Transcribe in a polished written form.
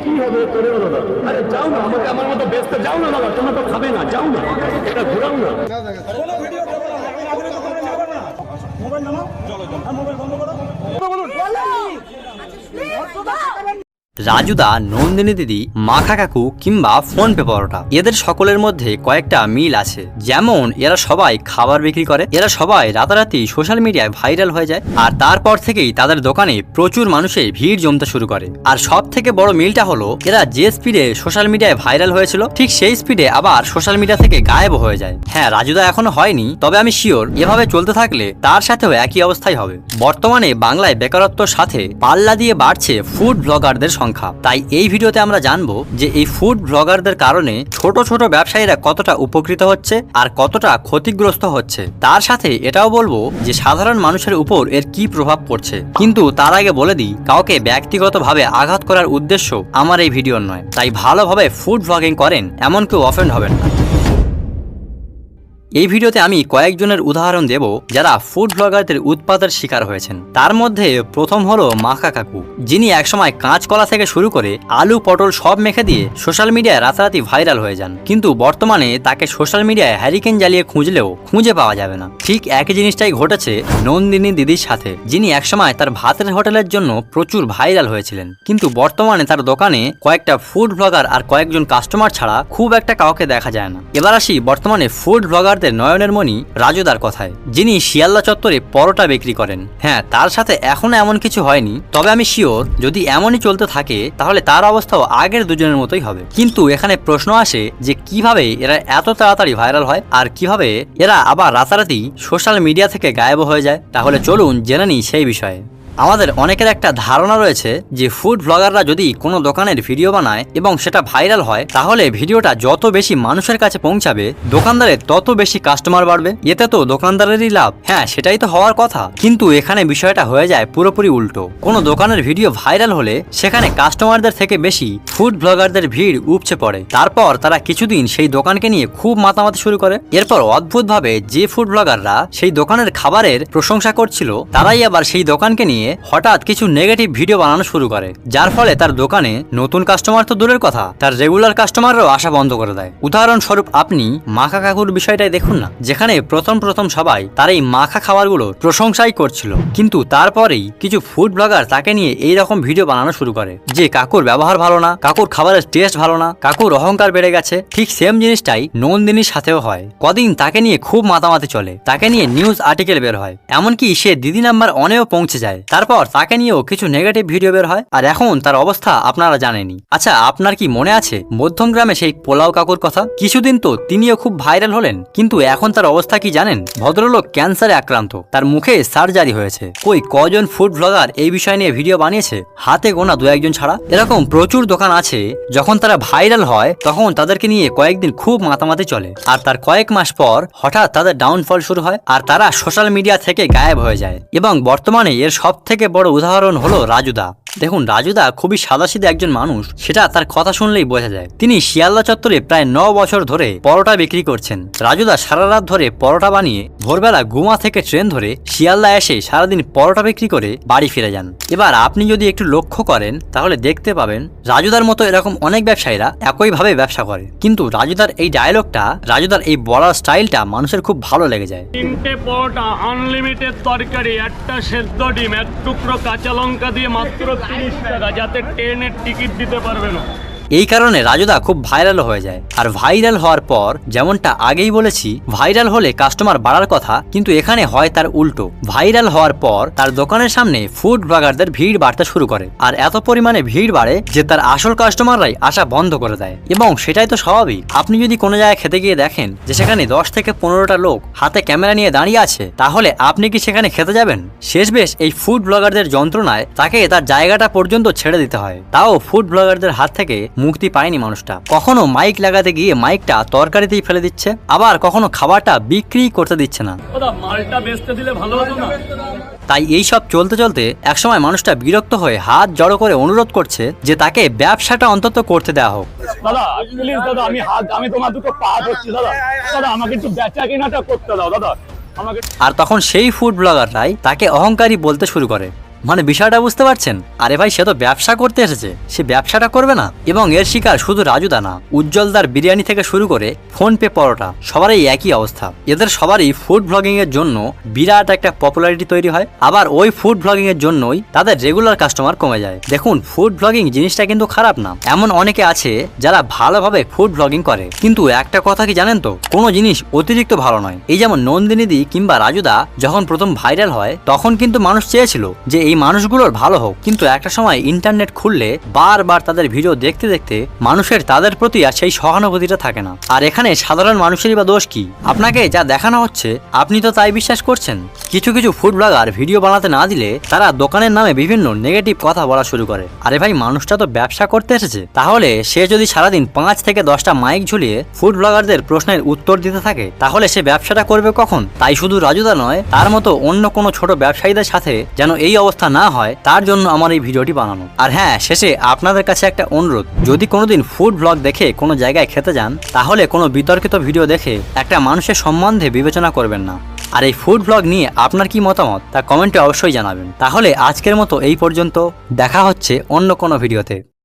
কি হবে করে দাদা? আরে যাও না, আমাকে আমার মতো ব্যস্ত যাও না দাদা, তোমরা তো খাবে না, যাও না, এটা ঘোরাও না। রাজুদা, নন্দিনী দিদি, মাখা কাকু কিংবা ফোন পে পরোটা, এদের সকলের মধ্যে কয়েকটা মিল আছে। যেমন এরা সবাই খাবার বিক্রি করে, এরা সবাই রাতারাতি সোশ্যাল মিডিয়ায় ভাইরাল হয়ে যায়, আর তারপর থেকেই তাদের দোকানে প্রচুর মানুষের ভিড় জমতে শুরু করে। আর সব থেকে বড় মিলটা হলো এরা যে স্পিডে সোশ্যাল মিডিয়ায় ভাইরাল হয়েছিল, ঠিক সেই স্পিডে আবার সোশ্যাল মিডিয়া থেকে গায়েব হয়ে যায়। হ্যাঁ, রাজুদা এখনো হয়নি, তবে আমি শিওর এভাবে চলতে থাকলে তার সাথেও একই অবস্থাই হবে। বর্তমানে বাংলায় বেকারত্বের সাথে পাল্লা দিয়ে বাড়ছে ফুড ব্লগারদের সংখ্যা। তাই এই ভিডিওতে আমরা জানবো যে এই ফুড ব্লগারদের কারণে ছোট ছোট ব্যবসায়ীরা কতটা উপকৃত হচ্ছে আর কতটা ক্ষতিগ্রস্ত হচ্ছে। তার সাথে এটাও বলবো যে সাধারণ মানুষের উপর এর কি প্রভাব পড়ছে। কিন্তু তার আগে বলে দিই, কাউকে ব্যক্তিগতভাবে আঘাত করার উদ্দেশ্য আমার এই ভিডিওর নয়। তাই ভালোভাবে ফুড ব্লগিং করেন এমন কেউ অফেন্ড হবেন না। এই ভিডিওতে আমি কয়েকজনের উদাহরণ দেব যারা ফুড ব্লগারদের উৎপাতের শিকার হয়েছেন। তার মধ্যে প্রথম হলো মাখা কাকু, যিনি একসময় কাঁচকলা থেকে শুরু করে আলু পটল সব মেখে দিয়ে সোশ্যাল মিডিয়ায় রাতারাতি ভাইরাল হয়ে যান। কিন্তু বর্তমানে তাকে সোশ্যাল মিডিয়ায় হ্যারিকেন জ্বালিয়ে খুঁজলেও খুঁজে পাওয়া যাবে না। ঠিক একই জিনিসটাই ঘটেছে নন্দিনী দিদির সাথে, যিনি একসময় তার ভাতের হোটেলের জন্য প্রচুর ভাইরাল হয়েছিলেন। কিন্তু বর্তমানে তার দোকানে কয়েকটা ফুড ব্লগার আর কয়েকজন কাস্টমার ছাড়া খুব একটা কাউকে দেখা যায় না। এবার আসি বর্তমানে ফুড ব্লগার নয়নের মণি রাজুদার কথায়, যিনি শিয়ালদা চত্বরে পরোটা বিক্রি করেন। হ্যাঁ, তার সাথে এখনো এমন কিছু হয়নি, তবে আমি শিওর যদি এমনই চলতে থাকে তাহলে তার অবস্থাও আগের দুজনের মতোই হবে। কিন্তু এখানে প্রশ্ন আসে যে কিভাবে এরা এত তাড়াতাড়ি ভাইরাল হয় আর কিভাবে এরা আবার রাতারাতি সোশ্যাল মিডিয়া থেকে গায়েব হয়ে যায়। তাহলে চলুন জেনে নিই সেই বিষয়ে। আমাদের অনেকের একটা ধারণা রয়েছে যে ফুড ব্লগাররা যদি কোনো দোকানের ভিডিও বানায় এবং সেটা ভাইরাল হয়, তাহলে ভিডিওটা যত বেশি মানুষের কাছে পৌঁছাবে দোকানদারের তত বেশি কাস্টমার বাড়বে, এতে তো দোকানদারেরই লাভ। হ্যাঁ, সেটাই তো হওয়ার কথা, কিন্তু এখানে বিষয়টা হয়ে যায় পুরোপুরি উল্টো। কোনো দোকানের ভিডিও ভাইরাল হলে সেখানে কাস্টমারদের থেকে বেশি ফুড ব্লগারদের ভিড় উপচে পড়ে। তারপর তারা কিছুদিন সেই দোকানকে নিয়ে খুব মাতামাতি শুরু করে। এরপর অদ্ভুতভাবে যে ফুড ব্লগাররা সেই দোকানের খাবারের প্রশংসা করছিল, তারাই আবার সেই দোকানকে নিয়ে হঠাৎ কিছু নেগেটিভ ভিডিও বানানো শুরু করে, যার ফলে তার দোকানে নতুন কাস্টমার তো দূরের কথা, তার রেগুলার কাস্টমাররাও আসা বন্ধ করে দেয়। উদাহরণস্বরূপ আপনি মাখা কাকুর বিষয়টাই দেখুন না, যেখানে প্রথম সবাই তার এই মাখা খাবারগুলো প্রশংসাই করছিল, কিন্তু তারপরেই কিছু ফুড ব্লগার তাকে নিয়ে এইরকম ভিডিও বানানো শুরু করে যে কাকুর ব্যবহার ভালো না, কাকুর খাবারের টেস্ট ভালো না, কাকুর অহংকার বেড়ে গেছে। ঠিক সেম জিনিসটাই নন্দিনীর সাথেও হয়। কদিন তাকে নিয়ে খুব মাতামাতি চলে, তাকে নিয়ে নিউজ আর্টিকেল বের হয়, এমনকি সে দিদি নাম্বার 1-এও পৌঁছে যায়। তারপর তাকে নিয়েও কিছু নেগেটিভ ভিডিও বের হয়, আর এখন তার অবস্থা আপনারা জানেনই। আচ্ছা, আপনার কি মনে আছে মধ্যমগ্রামে সেই পোলাও কাকুর কথা? কিছুদিন তো তিনিও খুব ভাইরাল হলেন, কিন্তু এখন তার অবস্থা কি জানেন? ভদ্রলোক ক্যান্সারে আক্রান্ত, তার মুখে সার্জারি হয়েছে। কজন ফুড ব্লগার এই বিষয় নিয়ে ভিডিও বানিয়েছে? হাতে গোনা 2-1 জন ছাড়া। এরকম প্রচুর দোকান আছে, যখন তারা ভাইরাল হয় তখন তাদেরকে নিয়ে কয়েকদিন খুব মাতামাতি চলে, আর তার কয়েক মাস পর হঠাৎ তাদের ডাউনফল শুরু হয় আর তারা সোশ্যাল মিডিয়া থেকে গায়েব হয়ে যায়। এবং বর্তমানে এর সব থেকে বড় উদাহরণ হলো রাজুদা। দেখুন, রাজুদা খুবই সাদাসিধে একজন মানুষ, সেটা তার কথা শুনলেই বোঝা যায়। তিনি শিয়ালদা চত্বরে প্রায় 9 বছর ধরে পরোটা বিক্রি করছেন। রাজুদা সারা রাত ধরে পরোটা বানিয়ে ভোরবেলা গুমা থেকে ট্রেন ধরে শিয়ালদা এসে সারাদিন পরোটা বিক্রি করে বাড়ি ফিরে যান। এবার আপনি যদি একটু লক্ষ্য করেন তাহলে দেখতে পাবেন রাজুদার মতো এরকম অনেক ব্যবসায়ীরা একইভাবে ব্যবসা করে, কিন্তু রাজুদার এই ডায়লগটা, রাজুদার এই বলার স্টাইলটা মানুষের খুব ভালো লেগে যায়। 3টে পরোটা, আনলিমিটেড তরকারি, একটা সেদ্ধ ডিম, 1 টুকরো কাঁচা লঙ্কা দিয়ে মাত্র 30 টাকা, যাতে ট্রেনের টিকিট দিতে পারবে না। এই কারণে রাজুদা খুব ভাইরাল হয়ে যায়। আর ভাইরাল হওয়ার পর, যেমনটা আগেই বলেছি, ভাইরাল হলে কাস্টমার বাড়ার কথা, কিন্তু এখানে হয় তার উল্টো। ভাইরাল হওয়ার পর তার দোকানের সামনে ফুড ব্লগারদের ভিড় বাড়তে শুরু করে, আর এত পরিমাণে ভিড় বাড়ে যে তার আসল কাস্টমাররাই আসা বন্ধ করে দেয়। এবং সেটাই তো স্বাভাবিক। আপনি যদি কোনো জায়গায় খেতে গিয়ে দেখেন যে সেখানে 10 থেকে 15টা লোক হাতে ক্যামেরা নিয়ে দাঁড়িয়ে আছে, তাহলে আপনি কি সেখানে খেতে যাবেন? শেষবেশ এই ফুড ব্লগারদের যন্ত্রণায় তাকে তার জায়গাটা পর্যন্ত ছেড়ে দিতে হয়। তাও ফুড ব্লগারদের হাত থেকে মুক্তি পায়নি মানুষটা। কখনো মাইক লাগাতে গিয়ে মাইকটা তরকারিতেই ফেলে দিচ্ছে, আবার কখনো খাবারটা বিক্রি করতে দিচ্ছে না। মালটা বেচতে দিলে ভালো হতো না? তাই এই সব চলতে চলতে একসময় মানুষটা বিরক্ত হয়ে হাত জড়ো করে অনুরোধ করছে যে তাকে ব্যবসাটা অন্তত করতে দেওয়া হোক। দাদা প্লিজ দাদা, আমি তোমার দুটো পা ধরছি দাদা, দাদা আমাকে একটু বেচা কেনাটা করতে দাও দাদা আমাকে। আর তখন সেই ফুড ব্লগাররাই তাকে অহংকারী বলতে শুরু করে। মানে বিষয়টা বুঝতে পারছেন? আরে ভাই, সে তো ব্যবসা করতে এসেছে, সে ব্যবসাটা করবে না? এবং এর শিকার শুধু রাজুদা না, উজ্জ্বলদার বিরিয়ানি থেকে শুরু করে ফোনপে পরোটা সবারই একই অবস্থা। এদের সবারই ফুড ব্লগিং এর জন্য বিরাট একটা পপুলারিটি তৈরি হয়, আবার ওই ফুড ব্লগিং এর জন্যই তাদের রেগুলার কাস্টমার কমে যায়। দেখুন, ফুড ব্লগিং জিনিসটা কিন্তু খারাপ না, এমন অনেকে আছে যারা ভালোভাবে ফুড ব্লগিং করে, কিন্তু একটা কথা কি জানেন তো, কোনো জিনিস অতিরিক্ত ভালো নয়। এই যেমন নন্দিনীদি কিংবা রাজুদা যখন প্রথম ভাইরাল হয় তখন কিন্তু মানুষ চেয়েছিল যে এই মানুষগুলোর ভালো হোক, কিন্তু একটা সময় ইন্টারনেট খুললে বারবার তাদের ভিডিও দেখতে দেখতে মানুষের তাদের প্রতি আর সেই সহানুভূতিটা থাকে না। আর এখানে সাধারণ মানুষেরই বা দোষ কি? আপনাকে যা দেখানো হচ্ছে আপনি তো তাই বিশ্বাস করছেন। কিছু কিছু ফুড ব্লগার ভিডিও বানাতে না দিলে তারা দোকানের নামে বিভিন্ন নেগেটিভ কথা বলা শুরু করে। আরে ভাই, মানুষটা তো ব্যবসা করতে এসেছে, তাহলে সে যদি সারাদিন 5 থেকে 10টা মাইক ঝুলিয়ে ফুড ব্লগারদের প্রশ্নের উত্তর দিতে থাকে তাহলে সে ব্যবসাটা করবে কখন? তাই শুধু রাজুদা নয়, তার মতো অন্য কোনো ছোট ব্যবসায়ীদের সাথে যেন এই অবস্থা না হয় তার জন্য আমার এই ভিডিওটি বানানো। আর হ্যাঁ, শেষে আপনাদের কাছে একটা অনুরোধ, যদি কোনোদিন ফুড ব্লগ দেখে কোনো জায়গায় খেতে যান তাহলে কোনো বিতর্কিত ভিডিও দেখে একটা মানুষের সম্বন্ধে বিবেচনা করবেন না। আর এই ফুড ব্লগ নিয়ে আপনার কি মতামত তা কমেন্টে অবশ্যই জানাবেন। তাহলে আজকের মতো এই পর্যন্ত, দেখা হচ্ছে অন্য কোনো ভিডিওতে।